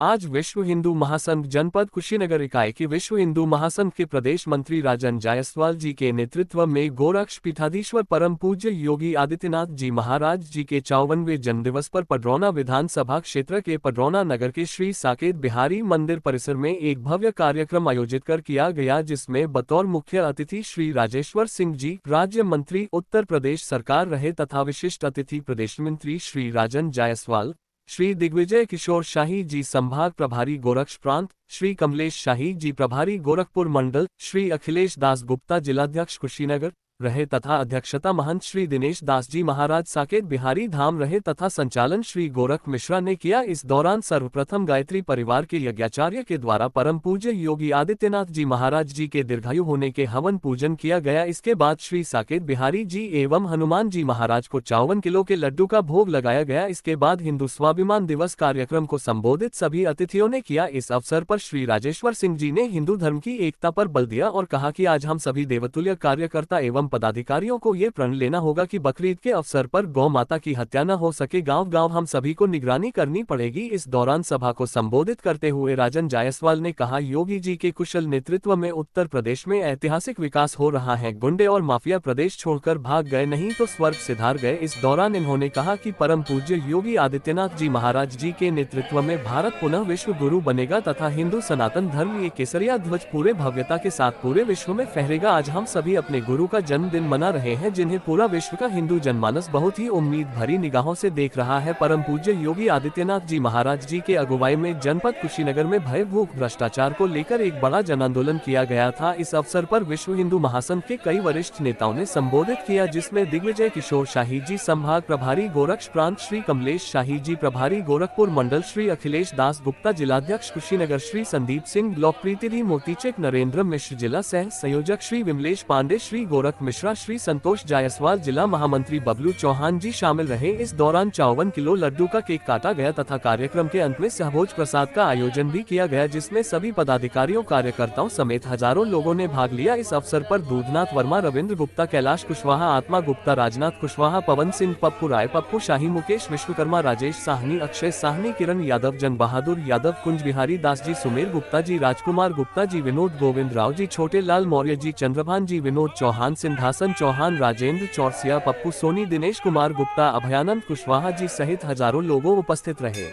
आज विश्व हिंदू महासंघ जनपद कुशीनगर इकाई की विश्व हिंदू महासंघ के प्रदेश मंत्री राजन जायसवाल जी के नेतृत्व में गोरक्ष पीठाधीश्वर परम पूज्य योगी आदित्यनाथ जी महाराज जी के 54वें जन्मदिवस पर पडरौना विधानसभा क्षेत्र के पडरौना नगर के श्री साकेत बिहारी मंदिर परिसर में एक भव्य कार्यक्रम आयोजित कर किया गया, जिसमें बतौर मुख्य अतिथि श्री राजेश्वर सिंह जी, राज्य मंत्री उत्तर प्रदेश सरकार रहे, तथा विशिष्ट अतिथि प्रदेश मंत्री श्री राजन जायसवाल, श्री दिग्विजय किशोर शाही जी संभाग प्रभारी गोरक्ष प्रांत, श्री कमलेश शाही जी प्रभारी गोरखपुर मंडल, श्री अखिलेश दास गुप्ता जिलाध्यक्ष कुशीनगर रहे, तथा अध्यक्षता महंत श्री दिनेश दास जी महाराज साकेत बिहारी धाम रहे, तथा संचालन श्री गोरख मिश्रा ने किया। इस दौरान सर्वप्रथम गायत्री परिवार के यज्ञाचार्य के द्वारा परम पूज्य योगी आदित्यनाथ जी महाराज जी के दीर्घायु होने के हवन पूजन किया गया। इसके बाद श्री साकेत बिहारी जी एवं हनुमान जी महाराज को 54 किलो के लड्डू का भोग लगाया गया। इसके बाद हिंदू स्वाभिमान दिवस कार्यक्रम को संबोधित सभी अतिथियों ने किया। इस अवसर पर श्री राजेश्वर सिंह जी ने हिंदू धर्म की एकता पर बल दिया और कहा कि आज हम सभी देवतुल्य कार्यकर्ता एवं पदाधिकारियों को ये प्रण लेना होगा कि बकरीद के अवसर पर गौ माता की हत्या न हो सके। गांव-गांव हम सभी को निगरानी करनी पड़ेगी। इस दौरान सभा को संबोधित करते हुए राजन जायसवाल ने कहा, योगी जी के कुशल नेतृत्व में उत्तर प्रदेश में ऐतिहासिक विकास हो रहा है। गुंडे और माफिया प्रदेश छोड़कर भाग गए, नहीं तो स्वर्ग सिधार गए। इस दौरान इन्होंने कहा कि परम पूज्य योगी आदित्यनाथ जी महाराज जी के नेतृत्व में भारत पुनः विश्व गुरु बनेगा तथा हिंदू सनातन धर्म ये केसरिया ध्वज पूरे भव्यता के साथ पूरे विश्व में फहरेगा। आज हम सभी अपने गुरु का जन्मदिन मना रहे हैं, जिन्हें पूरा विश्व का हिंदू जनमानस बहुत ही उम्मीद भरी निगाहों से देख रहा है। परम पूज्य योगी आदित्यनाथ जी महाराज जी के अगुवाई में जनपद कुशीनगर में भय भूख भ्रष्टाचार को लेकर एक बड़ा जन आंदोलन किया गया था। इस अवसर पर विश्व हिंदू महासंघ के कई वरिष्ठ नेताओं ने संबोधित किया, जिसमें दिग्विजय किशोर शाही जी संभाग प्रभारी गोरक्ष प्रांत, श्री कमलेश शाही जी प्रभारी गोरखपुर मंडल, श्री अखिलेश दास गुप्ता जिलाध्यक्ष कुशीनगर, श्री संदीप सिंह लोकप्रीति मोतीचक, नरेंद्र मिश्र जिला सह संयोजक, श्री विमलेश पांडे, श्री गोरख मिश्रा, श्री संतोष जायसवाल जिला महामंत्री बबलू चौहान जी शामिल रहे। इस दौरान 54 किलो लड्डू का केक काटा गया तथा कार्यक्रम के अंत में सहभोज प्रसाद का आयोजन भी किया गया, जिसमें सभी पदाधिकारियों कार्यकर्ताओं समेत हजारों लोगों ने भाग लिया। इस अवसर पर दूधनाथ वर्मा, रविंद्र गुप्ता, कैलाश कुशवाहा, आत्मा गुप्ता, राजनाथ कुशवाहा, पवन सिंह, पप्पू राय, पप्पू शाही, मुकेश विश्वकर्मा, राजेश साहनी, अक्षय साहनी, किरण यादव, जन बहादुर यादव, कुंज बिहारी दास जी, सुमेर गुप्ता जी, राजकुमार गुप्ता जी, विनोद गोविंद राव जी, छोटे लाल मौर्य जी, चंद्रभान जी, विनोद चौहान, सिंहासन चौहान, राजेंद्र चौरसिया, पप्पू सोनी, दिनेश कुमार गुप्ता, अभयानंद कुशवाहा जी सहित हजारों लोगों उपस्थित रहे।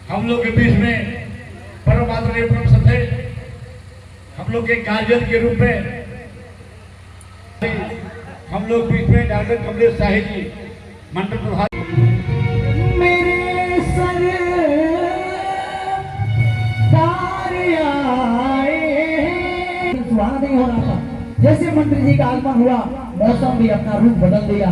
हम लोग के बीच में परम आदरणीय परम सत्य हम लोग के गार्जियन के रूप में हम लोग बीच में डॉक्टर कमलेश शाही जी मंडल प्रभारी। मेरे सर सुहाना नहीं हो रहा था, जैसे मंत्री जी का आगमन हुआ मौसम भी अपना रूप बदल दिया।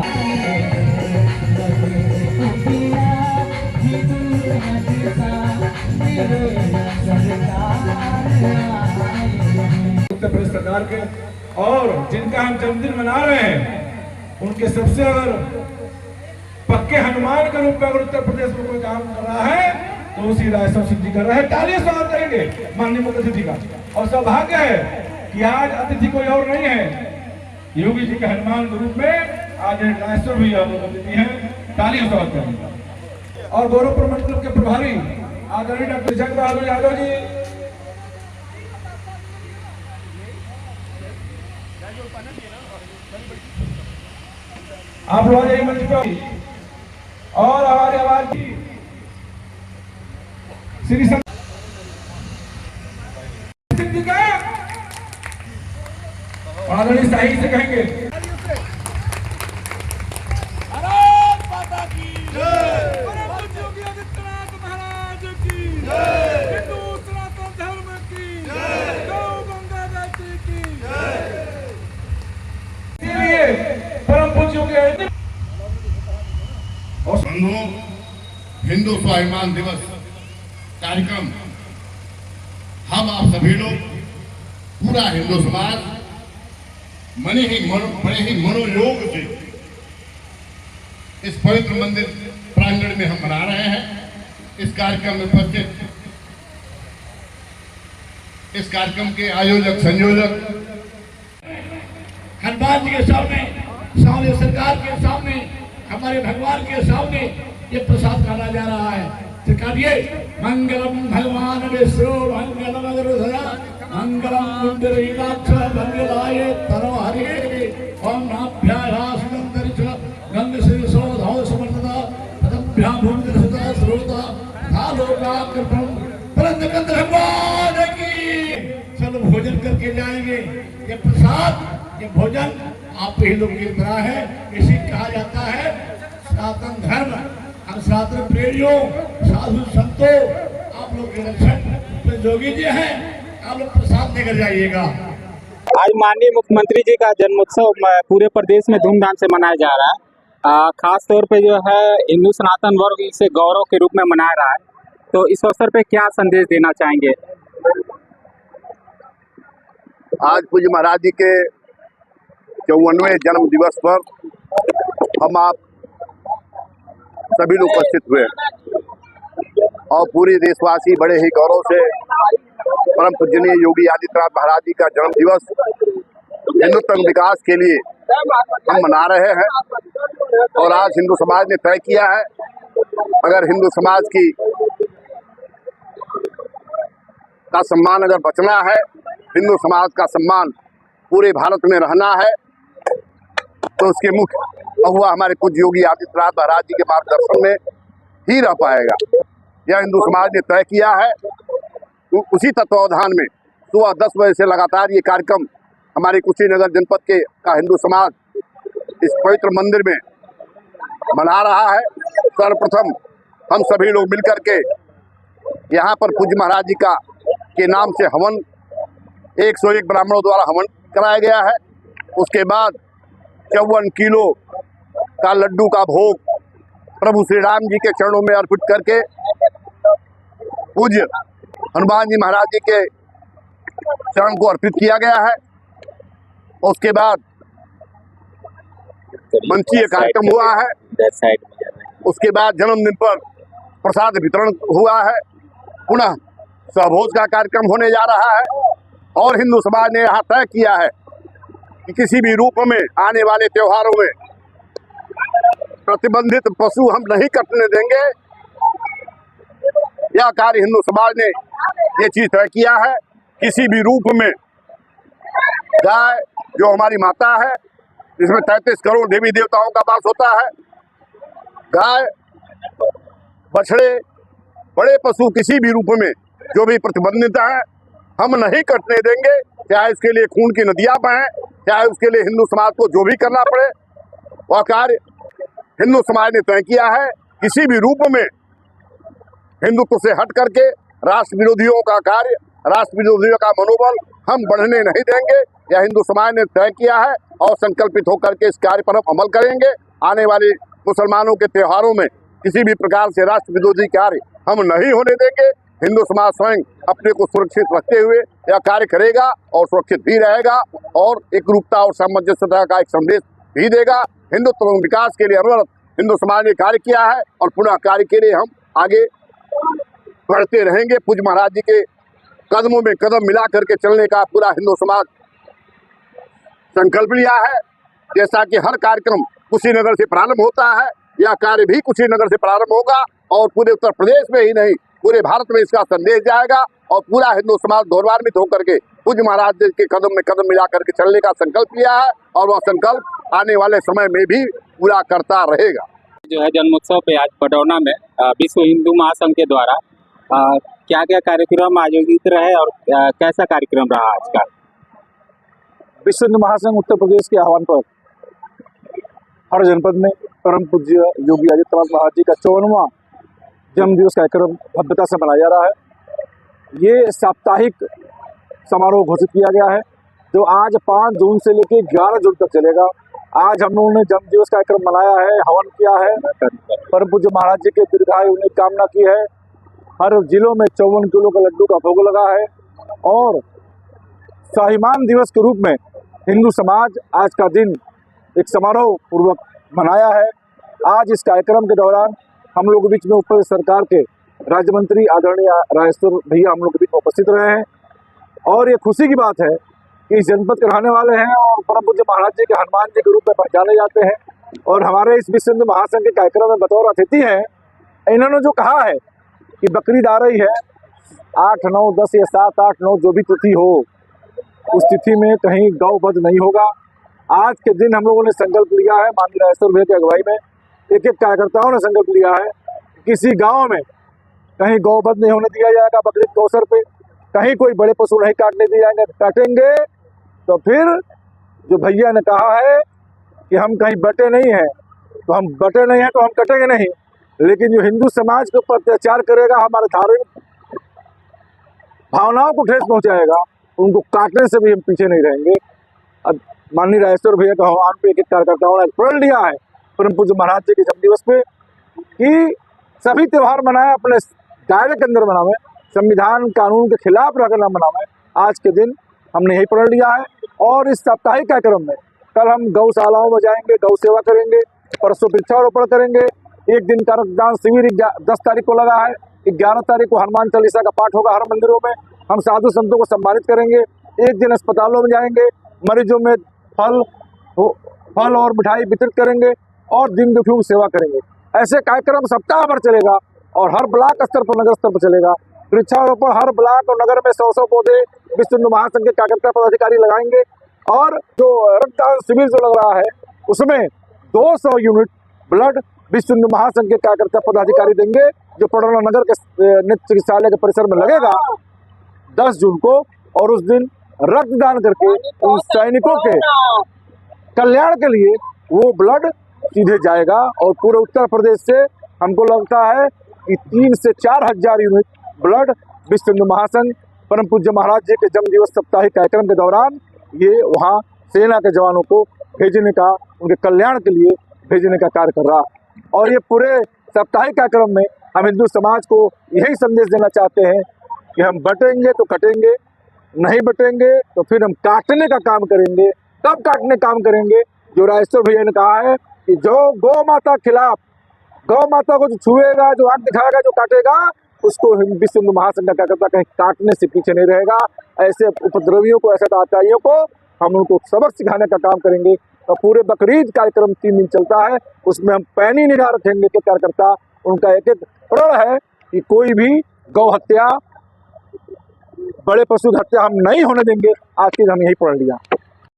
उत्तर प्रदेश सरकार के और जिनका हम जन्मदिन मना रहे हैं, उनके सबसे अगर पक्के हनुमान के रूप में अगर उत्तर प्रदेश में कोई काम कर रहा है तो उसी राजेश्वर सिंह जी कर रहे हैं। तालियां स्वागत करेंगे माननीय मुख्य अतिथि का। और सौभाग्य है कि आज अतिथि कोई और नहीं है, योगी जी के हनुमान के रूप में आज राजेश्वर भी अतिथि है। तालियां स्वागत करेंगे। और गोरखपुर मंडल के प्रभारी आदरणीय डॉक्टर जन बहादुर यादव जी, आप लोग मंच पे और हमारे आवाज की श्री आदरणीय शाही से कहेंगे, भारत माता की जय, योगी आदित्यनाथ महाराज की जय। हिंदू स्वाभिमान दिवस कार्यक्रम हम आप सभी लोग, पूरा हिंदू समाज बड़े ही मनोयोग से इस पवित्र मंदिर प्रांगण में हम मना रहे हैं। इस कार्यक्रम में उपस्थित इस कार्यक्रम के आयोजक संयोजक हनुमान जी के सामने सरकार के सामने, हमारे भगवान के सामने ये प्रसाद खाना जा रहा है। सरकार ये मंगलम भगवान विष्णु मंगलम अग्रसरा मंगलम कुंडलीकाक्ष मंगलाय तरहरे ओम नाभ्यायासनं दर्शन गंग श्री सोधौ समर्थता तदभ्याम भूमिदर्शता श्रोता थालोकाकृपम परंतकंद भगवान की। चलो भोजन करके जाएंगे। ये प्रसाद, ये भोजन आप ही लोग की तरह है। इसी कहा जाता है सनातन धर्म। हम सनातन प्रेरियों, साधु संतों, आप लोग के रक्षक जोगी जी हैं, आप लोग प्रसाद लेकर जाइएगा। आज माननीय मुख्यमंत्री जी का जन्मोत्सव पूरे प्रदेश में धूमधाम से मनाया जा रहा है। खास तौर पे जो है हिंदू सनातन वर्ग इसे गौरव के रूप में मना रहा है। तो इस अवसर पे क्या संदेश देना चाहेंगे? आज पूज्य महाराज जी के 54वें जन्म दिवस पर हम आप सभी लोग उपस्थित हुए और पूरे देशवासी बड़े ही गौरव से परम पूजनीय योगी आदित्यनाथ महाराज जी का जन्म दिवस हिंदुत्व विकास के लिए हम मना रहे हैं। और आज हिंदू समाज ने तय किया है, अगर हिंदू समाज की का सम्मान अगर बचना है, हिंदू समाज का सम्मान पूरे भारत में रहना है, तो उसके मुख्य अगुवा हमारे पूज्य योगी आदित्यनाथ महाराज जी के मार्गदर्शन में ही रह पाएगा। यह हिंदू समाज ने तय किया है। उसी तत्वावधान में सुबह 10 बजे से लगातार ये कार्यक्रम हमारे कुशीनगर जनपद के का हिंदू समाज इस पवित्र मंदिर में मना रहा है। सर्वप्रथम हम सभी लोग मिलकर के यहाँ पर पूज्य महाराज जी का के नाम से हवन 101 ब्राह्मणों द्वारा हवन कराया गया है। उसके बाद 54 किलो का लड्डू का भोग प्रभु श्री राम जी के चरणों में अर्पित करके पूज्य हनुमान जी महाराज जी के चरण को अर्पित किया गया है। उसके बाद मंचीय कार्यक्रम हुआ है। उसके बाद जन्मदिन पर प्रसाद वितरण हुआ है। पुनः सहभोज का कार्यक्रम होने जा रहा है। और हिंदू समाज ने यहाँ तय किया है कि किसी भी रूप में आने वाले त्योहारों में प्रतिबंधित पशु हम नहीं कटने देंगे। यह कार्य हिंदू समाज ने ये चीज तय किया है। किसी भी रूप में गाय जो हमारी माता है, जिसमें 33 करोड़ देवी देवताओं का वास होता है, गाय, बछड़े, बड़े पशु किसी भी रूप में जो भी प्रतिबंधित है हम नहीं कटने देंगे। चाहे इसके लिए खून की नदियां बहें, चाहे उसके लिए हिंदू समाज को जो भी करना पड़े, वह कार्य हिंदू समाज ने तय किया है। किसी भी रूप में हिंदुत्व से हट करके राष्ट्र विरोधियों का कार्य, राष्ट्र विरोधियों का मनोबल हम बढ़ने नहीं देंगे। यह हिंदू समाज ने तय किया है और संकल्पित होकर के इस कार्य पर हम अमल करेंगे। आने वाले मुसलमानों के त्योहारों में किसी भी प्रकार से राष्ट्र विरोधी कार्य हम नहीं होने देंगे। हिंदू समाज स्वयं अपने को सुरक्षित रखते हुए यह कार्य करेगा और सुरक्षित भी रहेगा और एकरूपता और सामंजस्यता का एक संदेश भी देगा। हिंदुत्व विकास के लिए अनवरत हिंदू समाज ने कार्य किया है और पुनः कार्य के लिए हम आगे बढ़ते रहेंगे। पूज्य महाराज जी के कदमों में कदम मिला करके चलने का पूरा हिंदू समाज संकल्प लिया है। जैसा कि हर कार्यक्रम कुशीनगर से प्रारंभ होता है, यह कार्य भी कुशीनगर से प्रारंभ होगा और पूरे उत्तर प्रदेश में ही नहीं पूरे भारत में इसका संदेश जाएगा और पूरा हिंदू समाज गौरवान्वित होकर के पूज्य महाराज जी के कदम में कदम मिला करके चलने का संकल्प लिया है और वह संकल्प आने वाले समय में भी पूरा करता रहेगा। जो है जन्मोत्सव पे आज पडरौना में विश्व हिंदू महासंघ के द्वारा क्या क्या कार्यक्रम आयोजित रहे और कैसा कार्यक्रम रहा आज का? विश्व हिंदू महासंघ उत्तर प्रदेश के आह्वान पर हर जनपद में परम पूज्य योगी आदित्यनाथ महाराज जी का 54वां जन्म दिवस कार्यक्रम भव्यता से मनाया जा रहा है। ये साप्ताहिक समारोह घोषित किया गया है जो आज 5 जून से लेकर 11 जून तक चलेगा आज हम लोगों ने जन्म दिवस कार्यक्रम मनाया है, हवन किया है, परम पूज्य महाराज जी के दीर्घायु की कामना की है। हर जिलों में 54 किलो का लड्डू का भोग लगा है और स्वाभिमान दिवस के रूप में हिंदू समाज आज का दिन एक समारोह पूर्वक मनाया है। आज इस कार्यक्रम के दौरान हम लोग के बीच में ऊपर सरकार के राज्य मंत्री आदरणीय राजेश्वर भैया हम लोग के बीच में उपस्थित रहे हैं और ये खुशी की बात है कि इस जनपद के रहने वाले हैं और परम पूज्य महाराज जी के हनुमान जी के रूप में जाने जाते हैं और हमारे इस विश्व हिंदू महासंघ के कार्यक्रम में बतौर अतिथि हैं। इन्होंने जो कहा है कि बकरीद आ रही है 8, 9, 10 या 7, 8, 9 जो भी तिथि हो, उस तिथि में कहीं गौ वध नहीं होगा। आज के दिन हम लोगों ने संकल्प लिया है, माननीय राजेश्वर भैया की अगुवाई में एक कार्यकर्ताओं ने संकल्प लिया है, किसी गांव में कहीं गौ वध नहीं होने दिया जाएगा। बकरीद के अवसर पे कहीं कोई बड़े पशु नहीं काटने दिए जाएंगे। काटेंगे तो फिर जो भैया ने कहा है कि हम कहीं बटे नहीं हैं, तो हम बटे नहीं हैं तो हम कटेंगे नहीं, लेकिन जो हिंदू समाज के ऊपर अत्याचार करेगा, हमारे धार्मिक भावनाओं को ठेस पहुंचाएगा, उनको काटने से भी हम पीछे नहीं रहेंगे। अब माननीय राजेश्वर भैया का आह्वान पे एक कार्यकर्ताओं ने प्रण लिया है परम पूज्य महाराज जी के जन्म दिवस पे कि सभी त्यौहार मनाए, अपने दायरे के अंदर मनावे, संविधान कानून के खिलाफ रहकर न मनावे। आज के दिन हमने यही प्रण लिया है और इस साप्ताहिक कार्यक्रम में कल हम गौशालाओं में जाएंगे, गौ सेवा करेंगे, परसों वृक्षारोपण करेंगे। एक दिन का रक्तदान शिविर 10 तारीख को लगा है, 11 तारीख को हनुमान चालीसा का पाठ होगा हर मंदिरों में। हम साधु संतों को सम्मानित करेंगे। एक दिन अस्पतालों में जाएंगे, मरीजों में फल और मिठाई वितरित करेंगे और दिन दुखियों की सेवा करेंगे। ऐसे कार्यक्रम सप्ताह भर चलेगा और हर ब्लॉक स्तर पर, नगर स्तर पर चलेगा। वृक्षारोपण हर ब्लॉक और नगर में 100 पौधे विश्व हिंदू महासंघ के कार्यकर्ता पदाधिकारी लगाएंगे और जो रक्तदान शिविर जो लग रहा है उसमें 200 यूनिट ब्लड विश्व हिंदू महासंघ के कार्यकर्ता पदाधिकारी देंगे, जो पडरौना नगर के नित्य चिकित्सालय के परिसर में लगेगा 10 जून को। और उस दिन रक्तदान करके उन सैनिकों के कल्याण के लिए वो ब्लड सीधे जाएगा और पूरे उत्तर प्रदेश से हमको लगता है कि 3 से 4 हजार यूनिट ब्लड विश्व हिंदू महासंघ परम पूज्य महाराज जी के जन्म दिवस साप्ताहिक कार्यक्रम के दौरान ये वहाँ सेना के जवानों को भेजने का, उनके कल्याण के लिए भेजने का कार्य कर रहा है। और ये पूरे साप्ताहिक कार्यक्रम में हम हिंदू समाज को यही संदेश देना चाहते हैं कि हम बटेंगे तो कटेंगे, नहीं बटेंगे तो फिर हम काटने का काम करेंगे। कब काटने काम करेंगे? जो राजेश्वर भैया ने कहा है कि जो गौ माता खिलाफ, गौ माता को जो छुएगा, जो आंख दिखाएगा, जो काटेगा, उसको विश्व हिंदू महासंघ का कार्यकर्ता कहीं काटने से पीछे नहीं रहेगा। ऐसे उपद्रवियों को, ऐसे आतंकियों को हम उनको सबक सिखाने का काम करेंगे। और पूरे बकरीद कार्यक्रम 3 दिन चलता है, उसमें हम पैनी निगाह रखेंगे कि कार्यकर्ता उनका एक प्रण है कि कोई भी गौ हत्या, बड़े पशु हत्या हम नहीं होने देंगे। आज के हम यही प्रण लिया।